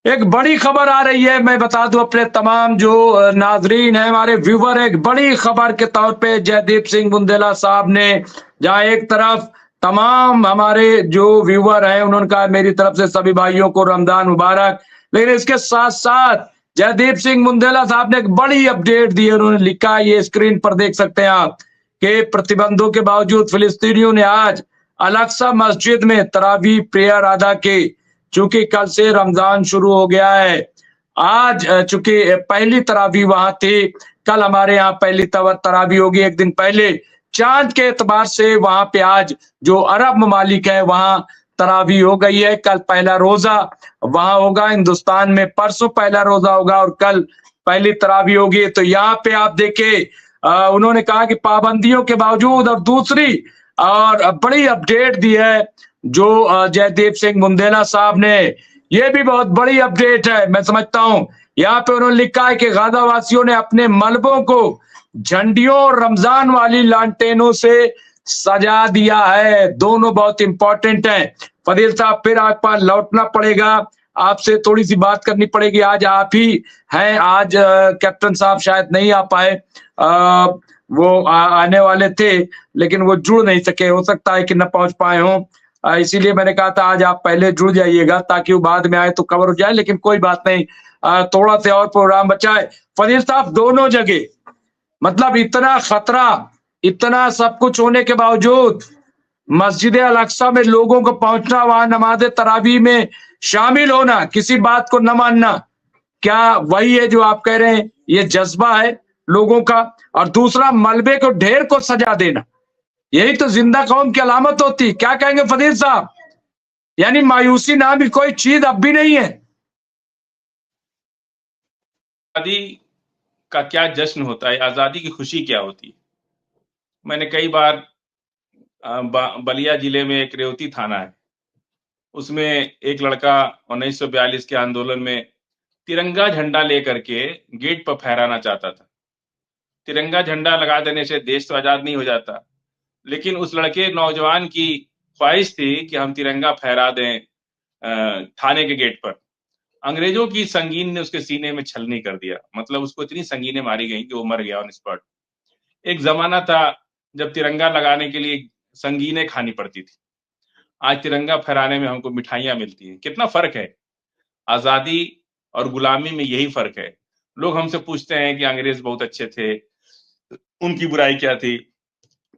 एक बड़ी खबर आ रही है, मैं बता दूं अपने तमाम जो नाजरीन है, हमारे व्यूवर है, एक बड़ी खबर के तौर पे जयदीप सिंह बुंदेला साहब ने, जहां एक तरफ तमाम हमारे जो व्यूवर हैं उन्होंने कहा मेरी तरफ से सभी भाइयों को रमजान मुबारक, लेकिन इसके साथ साथ जयदीप सिंह बुंदेला साहब ने एक बड़ी अपडेट दी है। उन्होंने लिखा, ये स्क्रीन पर देख सकते हैं आप, कि प्रतिबंधों के बावजूद फिलिस्तीनियों ने आज अल-अक्सा मस्जिद में तरावी प्रेयर अदा की। चूंकि कल से रमजान शुरू हो गया है, आज चूंकि पहली तरावी वहां थी, कल हमारे यहाँ पहली तरावी होगी एक दिन पहले। चांद के एतबार से वहां पे आज जो अरब ममालिक है वहां तरावी हो गई है। कल पहला रोजा वहां होगा, हिंदुस्तान में परसों पहला रोजा होगा और कल पहली तरावी होगी। तो यहाँ पे आप देखे, उन्होंने कहा कि पाबंदियों के बावजूद, और दूसरी और बड़ी अपडेट दी है जो जयदीप सिंह बुंदेला साहब ने, ये भी बहुत बड़ी अपडेट है मैं समझता हूं। यहाँ पे उन्होंने लिखा है कि गाजा वासियों ने अपने मलबों को झंडियों और रमजान वाली लालटेनों से सजा दिया है। दोनों बहुत इंपॉर्टेंट हैं। फदील साहब, फिर आप पास लौटना पड़ेगा, आपसे थोड़ी सी बात करनी पड़ेगी। आज आप ही हैं, आज कैप्टन साहब शायद नहीं आ पाए, वो आने वाले थे लेकिन वो जुड़ नहीं सके, हो सकता है कि न पहुंच पाए हों। इसीलिए मैंने कहा था आज आप पहले जुड़ जाइएगा ताकि वो बाद में आए तो कवर हो जाए, लेकिन कोई बात नहीं, थोड़ा सा और प्रोग्राम बचा है। फजील साहब, दोनों जगह मतलब इतना खतरा, इतना सब कुछ होने के बावजूद मस्जिद अल अक्सा में लोगों को पहुंचना, वहां नमाज तरावी में शामिल होना, किसी बात को न मानना, क्या वही है जो आप कह रहे हैं, ये जज्बा है लोगों का? और दूसरा, मलबे को ढेर को सजा देना, यही तो जिंदा कौम की अलामत होती। क्या कहेंगे फदील साहब? यानी मायूसी नाम की कोई चीज अब भी नहीं है। आजादी का क्या जश्न होता है, आजादी की खुशी क्या होती है। मैंने कई बार बलिया जिले में एक रेवती थाना है, उसमें एक लड़का 1942 के आंदोलन में तिरंगा झंडा लेकर के गेट पर फहराना चाहता था। तिरंगा झंडा लगा देने से देश तो आजाद नहीं हो जाता, लेकिन उस लड़के नौजवान की ख्वाहिश थी कि हम तिरंगा फहरा दें थाने के गेट पर। अंग्रेजों की संगीन ने उसके सीने में छलनी कर दिया, मतलब उसको इतनी संगीनें मारी गई कि वो मर गया ऑन स्पॉट। एक जमाना था जब तिरंगा लगाने के लिए संगीनें खानी पड़ती थी, आज तिरंगा फहराने में हमको मिठाइयां मिलती हैं। कितना फर्क है, आजादी और गुलामी में यही फर्क है। लोग हमसे पूछते हैं कि अंग्रेज बहुत अच्छे थे, उनकी बुराई क्या थी,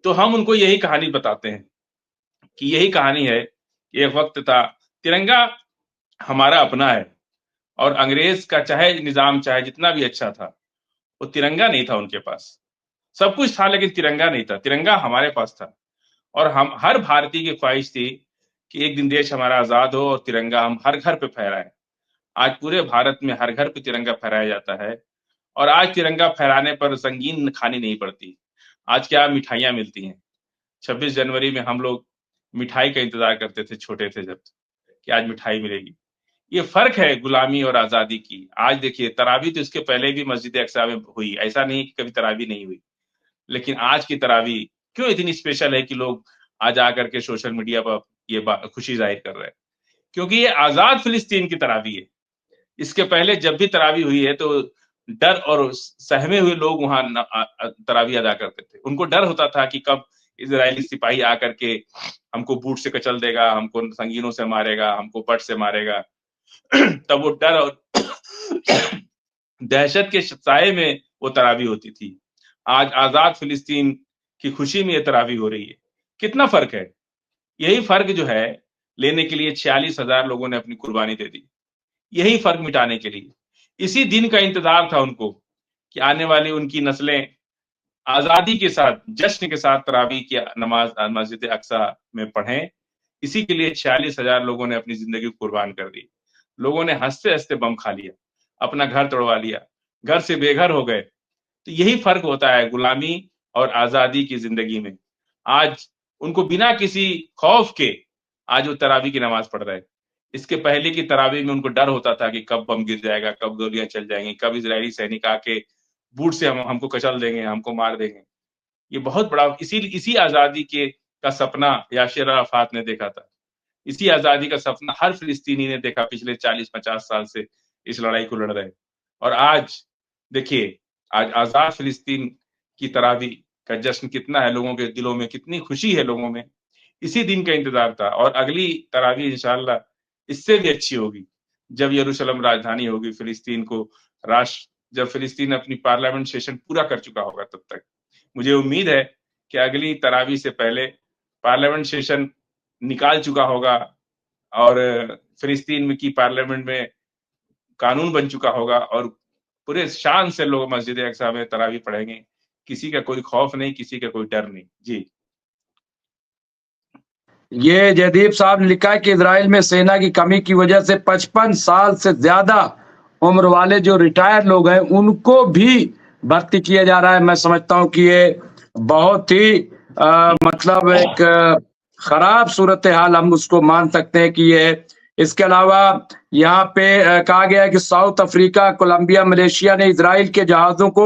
तो हम उनको यही कहानी बताते हैं कि यही कहानी है कि एक वक्त था, तिरंगा हमारा अपना है, और अंग्रेज का चाहे निजाम चाहे जितना भी अच्छा था, वो तिरंगा नहीं था उनके पास। सब कुछ था लेकिन तिरंगा नहीं था, तिरंगा हमारे पास था। और हम हर भारतीय की ख्वाहिश थी कि एक दिन देश हमारा आजाद हो और तिरंगा हम हर घर पे फहराएं। आज पूरे भारत में हर घर पे तिरंगा फहराया जाता है, और आज तिरंगा फहराने पर संगीन खानी नहीं पड़ती। आज क्या मिठाइयां मिलती हैं। 26 जनवरी में हम लोग मिठाई का इंतजार करते थे, छोटे थे जब, कि आज मिठाई मिलेगी। ये फर्क है गुलामी और आजादी की। आज देखिए, तरावी तो इसके पहले भी मस्जिद अक्सा में हुई, ऐसा नहीं कि कभी तरावी नहीं हुई, लेकिन आज की तरावी क्यों इतनी स्पेशल है कि लोग आज आकर के सोशल मीडिया पर ये खुशी जाहिर कर रहे हैं, क्योंकि ये आजाद फिलिस्तीन की तरावी है। इसके पहले जब भी तरावी हुई है तो डर और सहमे हुए लोग वहां तरावी अदा करते थे। उनको डर होता था कि कब इजरायली सिपाही आकर के हमको बूट से कचल देगा, हमको संगीनों से मारेगा, हमको बट से मारेगा। तब वो डर और दहशत के साए में वो तरावी होती थी। आज आजाद फिलिस्तीन की खुशी में ये तरावी हो रही है। कितना फर्क है। यही फर्क जो है, लेने के लिए 46,000 लोगों ने अपनी कुर्बानी दे दी, यही फर्क मिटाने के लिए। इसी दिन का इंतजार था उनको कि आने वाली उनकी नस्लें आजादी के साथ, जश्न के साथ तरावी की नमाज मस्जिद अक्सा में पढ़ें। इसी के लिए 46,000 लोगों ने अपनी जिंदगी कुर्बान कर दी। लोगों ने हंसते हंसते बम खा लिया, अपना घर तोड़वा लिया, घर से बेघर हो गए। तो यही फर्क होता है गुलामी और आजादी की जिंदगी में। आज उनको बिना किसी खौफ के आज वो तरावी की नमाज पढ़ रहे हैं। इसके पहले की तरावी में उनको डर होता था कि कब बम गिर जाएगा, कब गोलियां चल जाएंगी, कब इजरायली सैनिक आके बूट से हमको कचल देंगे, हमको मार देंगे। ये बहुत बड़ा इसी इसी आजादी के का सपना यासिर अराफात ने देखा था इसी आजादी का सपना हर फिलिस्तीनी ने देखा पिछले 40-50 साल से इस लड़ाई को लड़ रहे। और आज देखिए, आज आजाद फिलिस्तीन की तरावी का जश्न कितना है लोगों के दिलों में, कितनी खुशी है लोगों में। इसी दिन का इंतजार था और अगली तरावी इंशाल्लाह इससे भी अच्छी होगी, जब यरूशलेम राजधानी होगी फिलिस्तीन को राष्ट्र, जब फिलिस्तीन अपनी पार्लियामेंट सेशन पूरा कर चुका होगा। तब तक मुझे उम्मीद है कि अगली तरावी से पहले पार्लियामेंट सेशन निकाल चुका होगा और फिलिस्तीन में की पार्लियामेंट में कानून बन चुका होगा और पूरे शान से लोग मस्जिद अक्सा में तरावी पढ़ेंगे। किसी का कोई खौफ नहीं, किसी का कोई डर नहीं। जी। ये जयदीप साहब ने लिखा है कि इजराइल में सेना की कमी की वजह से 55 साल से ज्यादा उम्र वाले जो रिटायर्ड लोग हैं उनको भी भर्ती किया जा रहा है। मैं समझता हूं कि ये बहुत ही मतलब एक खराब सूरत हाल हम उसको मान सकते हैं कि ये। इसके अलावा यहाँ पे कहा गया है कि साउथ अफ्रीका, कोलंबिया, मलेशिया ने इजराइल के जहाजों को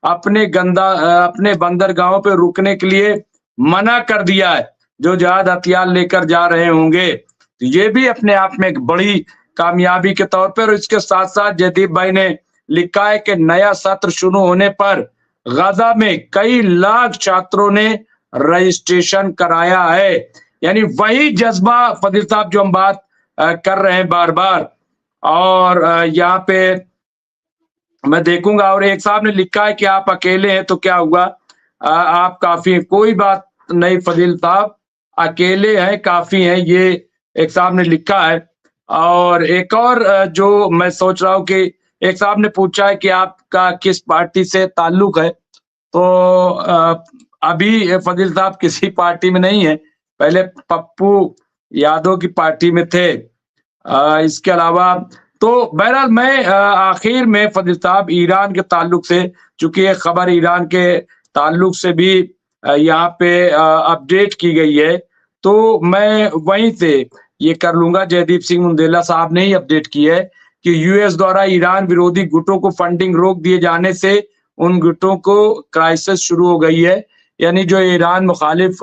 अपने बंदरगाहों पे रुकने के लिए मना कर दिया है, जो जहाज हथियार लेकर जा रहे होंगे। तो ये भी अपने आप में एक बड़ी कामयाबी के तौर पर। इसके साथ साथ जयदीप भाई ने लिखा है कि नया सत्र शुरू होने पर गाजा में कई लाख छात्रों ने रजिस्ट्रेशन कराया है। यानी वही जज्बा फजील साहब जो हम बात कर रहे हैं बार बार। और यहाँ पे मैं देखूंगा, और एक साहब ने लिखा है कि आप अकेले हैं तो क्या हुआ, आप काफी, कोई बात नहीं फजील साहब, अकेले हैं, काफी हैं, ये एक साहब ने लिखा है। और एक और जो मैं सोच रहा हूँ कि एक साहब ने पूछा है कि आपका किस पार्टी से ताल्लुक है। तो अभी फजील साहब किसी पार्टी में नहीं है, पहले पप्पू यादव की पार्टी में थे। इसके अलावा तो बहरहाल मैं आखिर में फजील साहब ईरान के ताल्लुक से, चूंकि एक खबर ईरान के ताल्लुक से भी यहाँ पे अपडेट की गई है, तो मैं वहीं से ये कर लूंगा। जयदीप सिंह मुंदेला साहब ने ही अपडेट की है कि यूएस द्वारा ईरान विरोधी गुटों को फंडिंग रोक दिए जाने से उन गुटों को क्राइसिस शुरू हो गई है। यानी जो ईरान मुखालिफ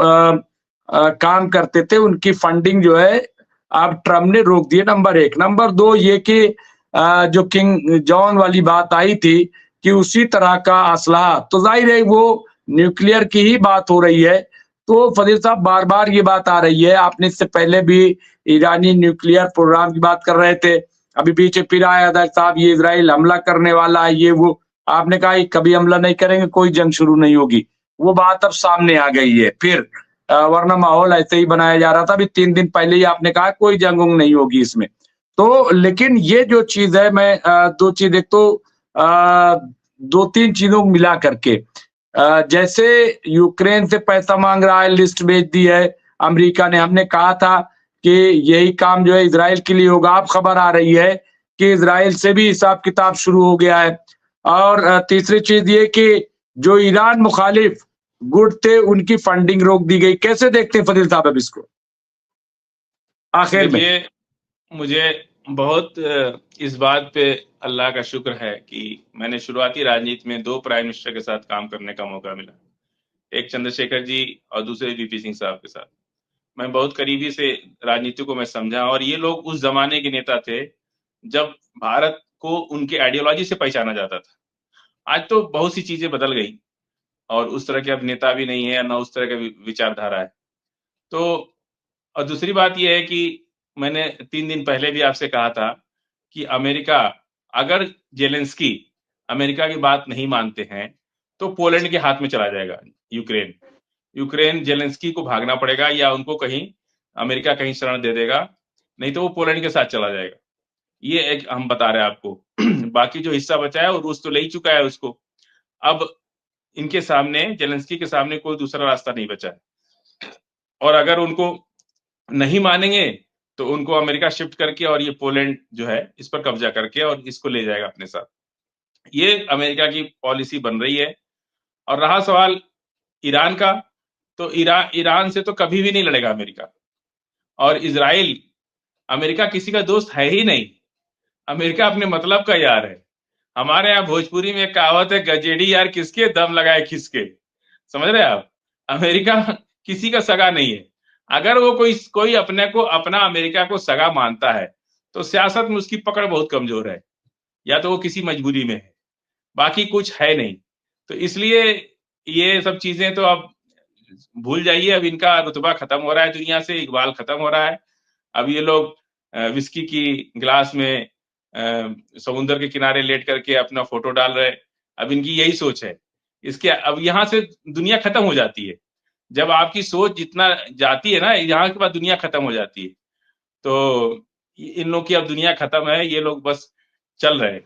काम करते थे उनकी फंडिंग जो है अब ट्रम्प ने रोक दी है, नंबर एक। नंबर दो ये कि जो किंग जॉन वाली बात आई थी कि उसी तरह का असलहा, तो जाहिर है वो न्यूक्लियर की ही बात हो रही है। तो फजील साहब बार बार ये बात आ रही है, आपने इससे पहले भी ईरानी न्यूक्लियर प्रोग्राम की बात कर रहे थे, अभी पीछे फिर आया था साहब ये इजराइल हमला करने वाला है, ये वो, आपने कहा कभी हमला नहीं करेंगे, कोई जंग शुरू नहीं होगी। वो बात अब सामने आ गई है फिर, वरना माहौल ऐसे ही बनाया जा रहा था। अभी 3 दिन पहले ही आपने कहा कोई जंग उंग नहीं होगी इसमें। तो लेकिन ये जो चीज है, मैं दो चीज, एक तो 2-3 चीजों को मिला करके, जैसे यूक्रेन से पैसा मांग रहा है, लिस्ट भेज दी है अमेरिका ने, हमने कहा था कि यही काम जो है इजराइल के लिए होगा। अब खबर आ रही है कि इजराइल से भी हिसाब किताब शुरू हो गया है। और तीसरी चीज ये कि जो ईरान मुखालिफ गुट थे उनकी फंडिंग रोक दी गई। कैसे देखते हैं फजील साहब अब इसको आखिर में? देखिए, मुझे बहुत इस बात पे अल्लाह का शुक्र है कि मैंने शुरुआती राजनीति में 2 प्राइम मिनिस्टर के साथ काम करने का मौका मिला, एक चंद्रशेखर जी और दूसरे वीपी सिंह साहब के साथ। मैं बहुत करीबी से राजनीति को मैं समझा और ये लोग उस जमाने के नेता थे जब भारत को उनकी आइडियोलॉजी से पहचाना जाता था। आज तो बहुत सी चीजें बदल गई और उस तरह के अब नेता भी नहीं है, ना उस तरह का विचारधारा है। तो और दूसरी बात यह है कि मैंने 3 दिन पहले भी आपसे कहा था कि अमेरिका, अगर जेलेंस्की अमेरिका की बात नहीं मानते हैं तो पोलैंड के हाथ में चला जाएगा यूक्रेन जेलेंस्की को भागना पड़ेगा या उनको कहीं अमेरिका कहीं शरण दे देगा, नहीं तो वो पोलैंड के साथ चला जाएगा। ये एक हम बता रहे हैं आपको। बाकी जो हिस्सा बचा है वो रूस तो ले ही चुका है उसको। अब इनके सामने, जेलेंस्की के सामने कोई दूसरा रास्ता नहीं बचा है और अगर उनको नहीं मानेंगे तो उनको अमेरिका शिफ्ट करके और ये पोलैंड जो है इस पर कब्जा करके और इसको ले जाएगा अपने साथ। ये अमेरिका की पॉलिसी बन रही है। और रहा सवाल ईरान का, तो ईरान से तो कभी भी नहीं लड़ेगा अमेरिका। और इजराइल, अमेरिका किसी का दोस्त है ही नहीं, अमेरिका अपने मतलब का यार है। हमारे यहाँ भोजपुरी में एक कहावत है, गजेड़ी यार किसके, दम लगाए खिसके। समझ रहे हैं आप? अमेरिका किसी का सगा नहीं है। अगर वो कोई अपने को अपना अमेरिका को सगा मानता है तो सियासत में उसकी पकड़ बहुत कमजोर है, या तो वो किसी मजबूरी में है, बाकी कुछ है नहीं। तो इसलिए ये सब चीजें तो अब भूल जाइए, अब इनका रुतबा खत्म हो रहा है दुनिया से, इकबाल खत्म हो रहा है। अब ये लोग विस्की की गिलास में समुद्र के किनारे लेट करके अपना फोटो डाल रहे, अब इनकी यही सोच है। इसके अब यहाँ से दुनिया खत्म हो जाती है, जब आपकी सोच जितना जाती है ना यहाँ के बाद दुनिया खत्म हो जाती है। तो इन लोग की अब दुनिया खत्म है, ये लोग बस चल रहे हैं।